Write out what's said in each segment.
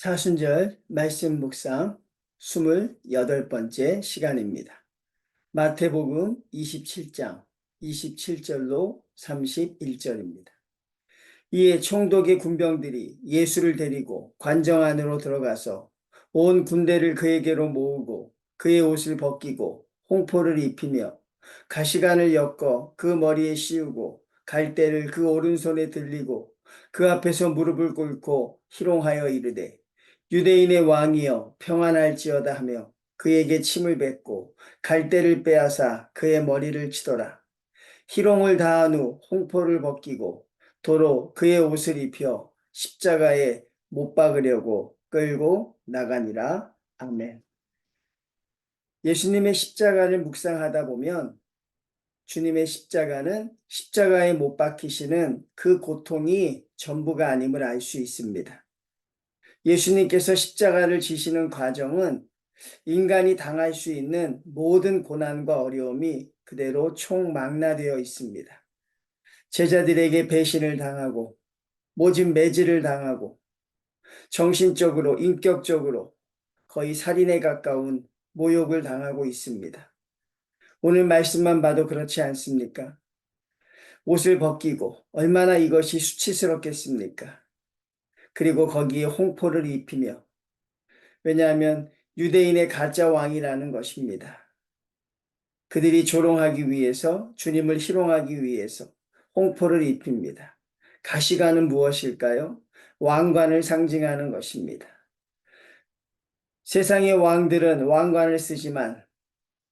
사순절 말씀 묵상 28번째 시간입니다. 마태복음 27장 27절로 31절입니다. 이에 총독의 군병들이 예수를 데리고 관정 안으로 들어가서 온 군대를 그에게로 모으고 그의 옷을 벗기고 홍포를 입히며 가시관을 엮어 그 머리에 씌우고 갈대를 그 오른손에 들리고 그 앞에서 무릎을 꿇고 희롱하여 이르되 유대인의 왕이여 평안할지어다 하며 그에게 침을 뱉고 갈대를 빼앗아 그의 머리를 치더라. 희롱을 다한 후 홍포를 벗기고 도로 그의 옷을 입혀 십자가에 못 박으려고 끌고 나가니라. 아멘. 예수님의 십자가를 묵상하다 보면 주님의 십자가는 십자가에 못 박히시는 그 고통이 전부가 아님을 알 수 있습니다. 예수님께서 십자가를 지시는 과정은 인간이 당할 수 있는 모든 고난과 어려움이 그대로 총망라되어 있습니다. 제자들에게 배신을 당하고 모진 매질을 당하고 정신적으로 인격적으로 거의 살인에 가까운 모욕을 당하고 있습니다. 오늘 말씀만 봐도 그렇지 않습니까? 옷을 벗기고 얼마나 이것이 수치스럽겠습니까? 그리고 거기에 홍포를 입히며, 왜냐하면 유대인의 가짜 왕이라는 것입니다. 그들이 조롱하기 위해서, 주님을 희롱하기 위해서 홍포를 입힙니다. 가시관은 무엇일까요? 왕관을 상징하는 것입니다. 세상의 왕들은 왕관을 쓰지만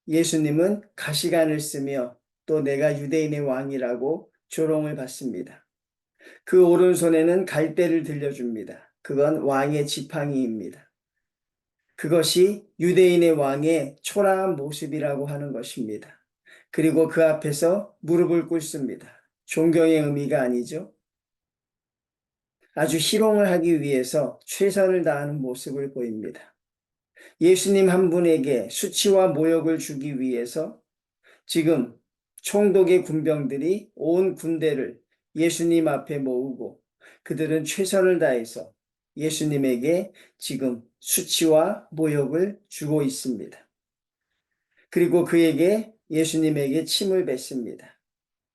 예수님은 가시관을 쓰며 또 내가 유대인의 왕이라고 조롱을 받습니다. 그 오른손에는 갈대를 들려줍니다. 그건 왕의 지팡이입니다. 그것이 유대인의 왕의 초라한 모습이라고 하는 것입니다. 그리고 그 앞에서 무릎을 꿇습니다. 존경의 의미가 아니죠. 아주 희롱을 하기 위해서 최선을 다하는 모습을 보입니다. 예수님 한 분에게 수치와 모욕을 주기 위해서 지금 총독의 군병들이 온 군대를 예수님 앞에 모으고 그들은 최선을 다해서 예수님에게 지금 수치와 모욕을 주고 있습니다. 그리고 예수님에게 침을 뱉습니다.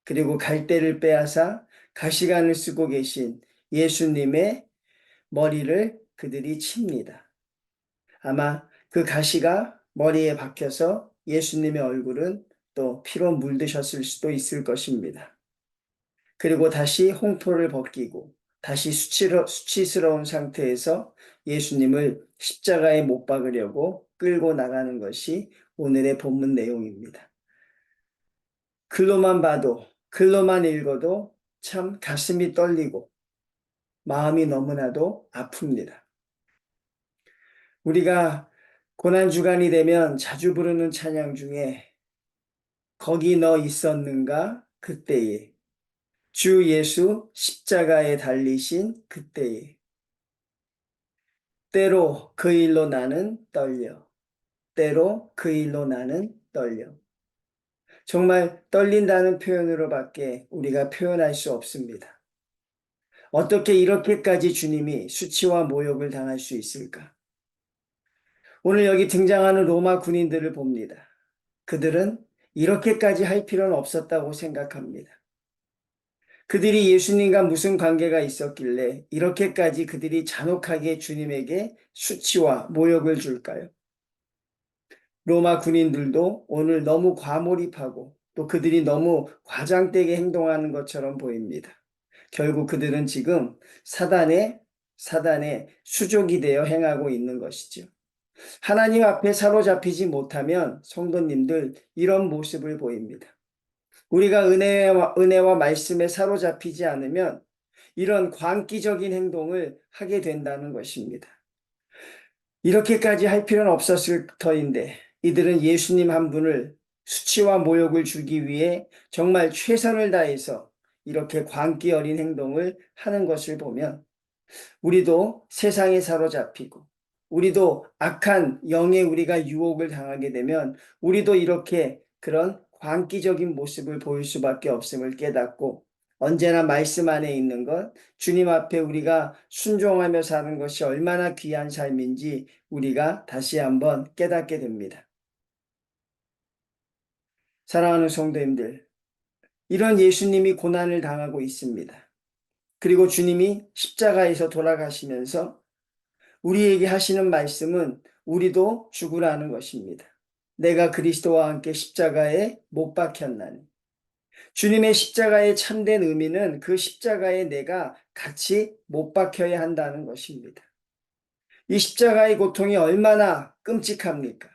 그리고 갈대를 빼앗아 가시관을 쓰고 계신 예수님의 머리를 그들이 칩니다. 아마 그 가시가 머리에 박혀서 예수님의 얼굴은 또 피로 물드셨을 수도 있을 것입니다. 그리고 다시 홍포를 벗기고 다시 수치스러운 상태에서 예수님을 십자가에 못 박으려고 끌고 나가는 것이 오늘의 본문 내용입니다. 글로만 읽어도 참 가슴이 떨리고 마음이 너무나도 아픕니다. 우리가 고난주간이 되면 자주 부르는 찬양 중에 거기 너 있었는가 그때에, 주 예수 십자가에 달리신 그때에, 때로 그 일로 나는 떨려, 때로 그 일로 나는 떨려. 정말 떨린다는 표현으로밖에 우리가 표현할 수 없습니다. 어떻게 이렇게까지 주님이 수치와 모욕을 당할 수 있을까? 오늘 여기 등장하는 로마 군인들을 봅니다. 그들은 이렇게까지 할 필요는 없었다고 생각합니다. 그들이 예수님과 무슨 관계가 있었길래 이렇게까지 그들이 잔혹하게 주님에게 수치와 모욕을 줄까요? 로마 군인들도 오늘 너무 과몰입하고 또 그들이 너무 과장되게 행동하는 것처럼 보입니다. 결국 그들은 지금 사단의 수족이 되어 행하고 있는 것이죠. 하나님 앞에 사로잡히지 못하면 성도님들 이런 모습을 보입니다. 우리가 은혜와 말씀에 사로잡히지 않으면 이런 광기적인 행동을 하게 된다는 것입니다. 이렇게까지 할 필요는 없었을 터인데 이들은 예수님 한 분을 수치와 모욕을 주기 위해 정말 최선을 다해서 이렇게 광기 어린 행동을 하는 것을 보면 우리도 세상에 사로잡히고 우리도 악한 영에 우리가 유혹을 당하게 되면 우리도 이렇게 그런 광기적인 모습을 보일 수밖에 없음을 깨닫고 언제나 말씀 안에 있는 것, 주님 앞에 우리가 순종하며 사는 것이 얼마나 귀한 삶인지 우리가 다시 한번 깨닫게 됩니다. 사랑하는 성도님들, 이런 예수님이 고난을 당하고 있습니다. 그리고 주님이 십자가에서 돌아가시면서 우리에게 하시는 말씀은 우리도 죽으라는 것입니다. 내가 그리스도와 함께 십자가에 못 박혔나니. 주님의 십자가의 참된 의미는 그 십자가에 내가 같이 못 박혀야 한다는 것입니다. 이 십자가의 고통이 얼마나 끔찍합니까?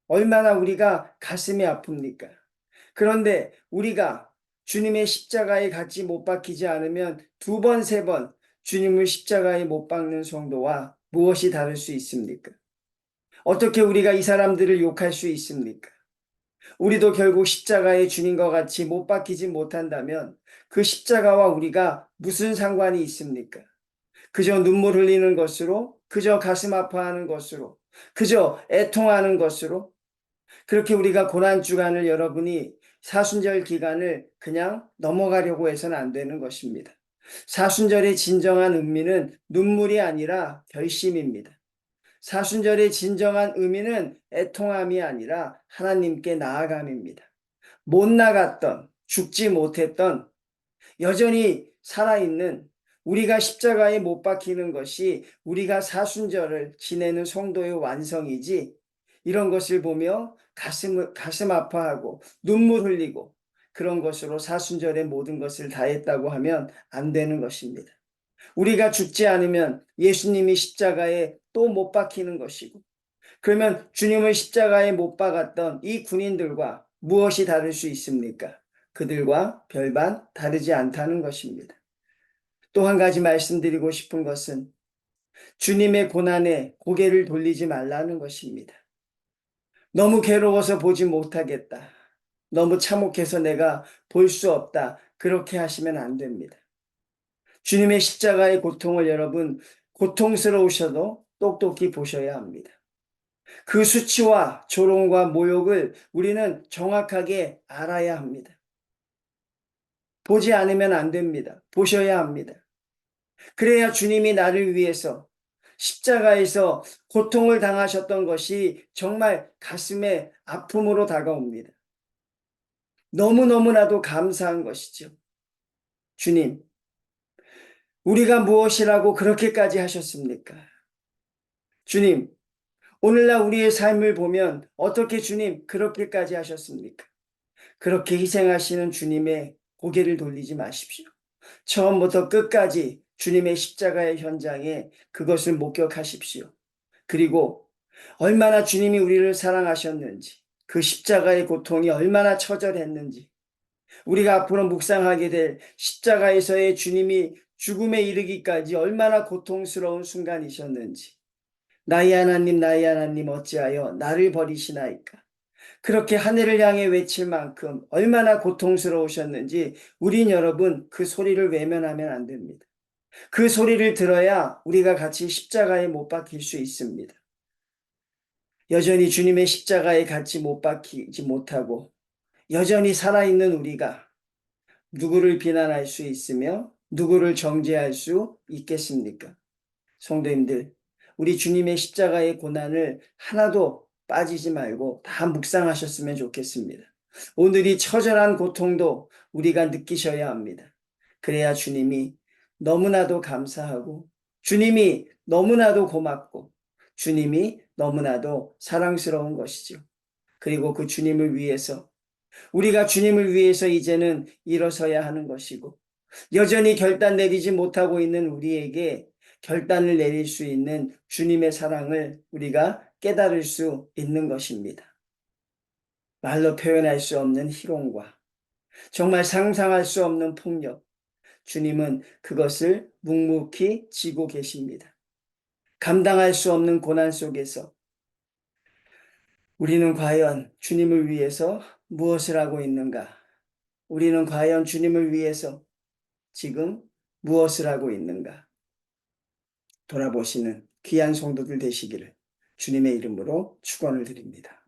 얼마나 우리가 가슴이 아픕니까? 그런데 우리가 주님의 십자가에 같이 못 박히지 않으면 두 번, 세 번 주님을 십자가에 못 박는 성도와 무엇이 다를 수 있습니까? 어떻게 우리가 이 사람들을 욕할 수 있습니까? 우리도 결국 십자가에 주님과 같이 못 박히지 못한다면 그 십자가와 우리가 무슨 상관이 있습니까? 그저 눈물 흘리는 것으로, 그저 가슴 아파하는 것으로, 그저 애통하는 것으로, 그렇게 우리가 고난주간을 여러분이 사순절 기간을 그냥 넘어가려고 해서는 안 되는 것입니다. 사순절의 진정한 의미는 눈물이 아니라 결심입니다. 사순절의 진정한 의미는 애통함이 아니라 하나님께 나아감입니다. 못 나갔던, 죽지 못했던, 여전히 살아있는 우리가 십자가에 못 박히는 것이 우리가 사순절을 지내는 성도의 완성이지, 이런 것을 보며 가슴 아파하고 눈물 흘리고 그런 것으로 사순절의 모든 것을 다했다고 하면 안 되는 것입니다. 우리가 죽지 않으면 예수님이 십자가에 또 못 박히는 것이고, 그러면 주님을 십자가에 못 박았던 이 군인들과 무엇이 다를 수 있습니까? 그들과 별반 다르지 않다는 것입니다. 또 한 가지 말씀드리고 싶은 것은 주님의 고난에 고개를 돌리지 말라는 것입니다. 너무 괴로워서 보지 못하겠다. 너무 참혹해서 내가 볼 수 없다. 그렇게 하시면 안 됩니다. 주님의 십자가의 고통을 여러분 고통스러우셔도 똑똑히 보셔야 합니다. 그 수치와 조롱과 모욕을 우리는 정확하게 알아야 합니다. 보지 않으면 안 됩니다. 보셔야 합니다. 그래야 주님이 나를 위해서 십자가에서 고통을 당하셨던 것이 정말 가슴에 아픔으로 다가옵니다. 너무너무나도 감사한 것이죠. 주님, 우리가 무엇이라고 그렇게까지 하셨습니까? 주님, 오늘날 우리의 삶을 보면 어떻게 주님 그렇게까지 하셨습니까? 그렇게 희생하시는 주님의 고개를 돌리지 마십시오. 처음부터 끝까지 주님의 십자가의 현장에 그것을 목격하십시오. 그리고 얼마나 주님이 우리를 사랑하셨는지, 그 십자가의 고통이 얼마나 처절했는지, 우리가 앞으로 묵상하게 될 십자가에서의 주님이 죽음에 이르기까지 얼마나 고통스러운 순간이셨는지, 나의 하나님 어찌하여 나를 버리시나이까? 그렇게 하늘을 향해 외칠 만큼 얼마나 고통스러우셨는지 우린 여러분 그 소리를 외면하면 안 됩니다. 그 소리를 들어야 우리가 같이 십자가에 못 박힐 수 있습니다. 여전히 주님의 십자가에 같이 못 박히지 못하고 여전히 살아있는 우리가 누구를 비난할 수 있으며 누구를 정죄할 수 있겠습니까? 성도님들, 우리 주님의 십자가의 고난을 하나도 빠지지 말고 다 묵상하셨으면 좋겠습니다. 오늘이 처절한 고통도 우리가 느끼셔야 합니다. 그래야 주님이 너무나도 감사하고 주님이 너무나도 고맙고 주님이 너무나도 사랑스러운 것이죠. 그리고 그 주님을 위해서 우리가 주님을 위해서 이제는 일어서야 하는 것이고 여전히 결단 내리지 못하고 있는 우리에게 결단을 내릴 수 있는 주님의 사랑을 우리가 깨달을 수 있는 것입니다. 말로 표현할 수 없는 희롱과 정말 상상할 수 없는 폭력, 주님은 그것을 묵묵히 지고 계십니다. 감당할 수 없는 고난 속에서 우리는 과연 주님을 위해서 무엇을 하고 있는가? 우리는 과연 주님을 위해서 지금 무엇을 하고 있는가? 돌아보시는 귀한 성도들 되시기를 주님의 이름으로 축원을 드립니다.